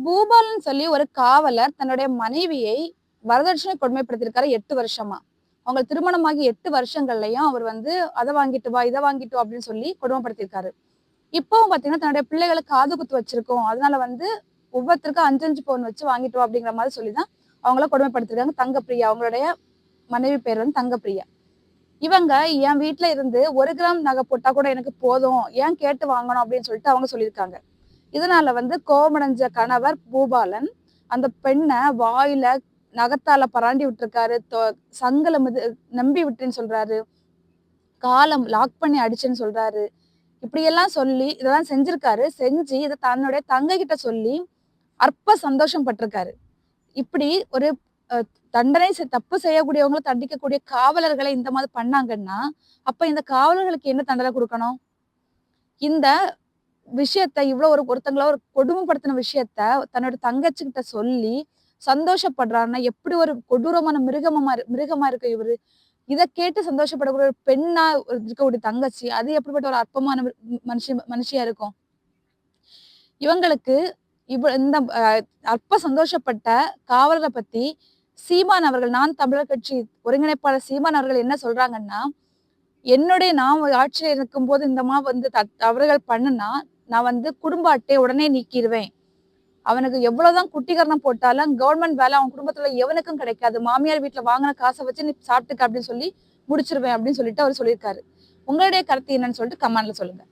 பூபால்னு சொல்லி ஒரு காவலர் தன்னுடைய மனைவியை வரதட்சணை கொடுமைப்படுத்திருக்காரு 8 வருஷமா. அவங்க திருமணமாகி 8 வருஷங்கள்லயும் அவர் வந்து அதை வாங்கிட்டு வா, இதை வாங்கிட்டு வா அப்படின்னு சொல்லி கொடுமைப்படுத்திருக்காரு. இப்பவும் பாத்தீங்கன்னா தன்னுடைய பிள்ளைகளுக்கு காது குத்து வச்சிருக்கோம். அதனால வந்து ஒவ்வொருத்தருக்கும் 5 பவுன் வச்சு வாங்கிட்டு வா அப்படிங்கிற மாதிரி சொல்லிதான் அவங்கள கொடுமைப்படுத்திருக்காங்க. தங்கப்பிரியா, அவங்களுடைய மனைவி பேர் வந்து தங்கப்பிரியா. இவங்க என் வீட்டுல இருந்து 1 கிராம் நகை போட்டா கூட எனக்கு போதும், ஏன் கேட்டு வாங்கணும் அப்படின்னு சொல்லிட்டு அவங்க சொல்லியிருக்காங்க. இதனால வந்து கோபமடைஞ்ச கணவர் பூபாலன் அந்த பெண்ணை வாயில நகத்தால பராண்டி விட்டுருக்காரு, சங்கல நம்பி விட்டுன்னு சொல்றாரு, காலம் லாக் பண்ணி அடிச்சுன்னு சொல்றாரு. இப்படியெல்லாம் சொல்லி இதெல்லாம் செஞ்சிருக்காரு. செஞ்சு இதை தன்னுடைய தங்கை கிட்ட சொல்லி அற்ப சந்தோஷம் பட்டிருக்காரு. இப்படி ஒரு தண்டனை தப்பு செய்யக்கூடியவங்களை தண்டிக்கக்கூடிய காவலர்களை இந்த மாதிரி பண்ணாங்கன்னா, அப்ப இந்த காவலர்களுக்கு என்ன தண்டனை கொடுக்கணும்? இந்த விஷயத்த ஒருத்தங்கள ஒரு கொடுமைப்படுத்தின விஷயத்த தன்னோட தங்கச்சி கிட்ட சொல்லி சந்தோஷப்படுறாருன்னா எப்படி ஒரு கொடூரமான மிருகமா இருக்கு இவரு. இதை கேட்டு சந்தோஷப்படக்கூடிய ஒரு பெண்ணா இருக்கக்கூடிய தங்கச்சி, அது எப்படிப்பட்ட ஒரு அற்பமான மனுஷியா இருக்கும். இவங்களுக்கு இந்த அற்ப சந்தோஷப்பட்ட காவலரை பத்தி சீமான் அவர்கள், நான் தமிழர் கட்சி ஒருங்கிணைப்பாளர் சீமான் அவர்கள் என்ன சொல்றாங்கன்னா, நான் ஆட்சியில் இருக்கும் போது இந்த வந்து தவறுகள் பண்ணுனா நான் வந்து குடும்ப அட்டையை உடனே நீக்கிடுவேன். அவனுக்கு எவ்வளவுதான் குட்டிகரணம் போட்டாலும் கவர்மெண்ட் வேலை அவன் குடும்பத்துல எவனுக்கும் கிடைக்காது. மாமியார் வீட்டுல வாங்கின காசை வச்சு நீ சாப்பிட்டுக்க அப்படின்னு சொல்லி முடிச்சிருவேன் அப்படின்னு சொல்லிட்டு அவர் சொல்லியிருக்காரு. உங்களுடைய கருத்து என்னன்னு சொல்லிட்டு கமெண்ட்ல சொல்லுங்க.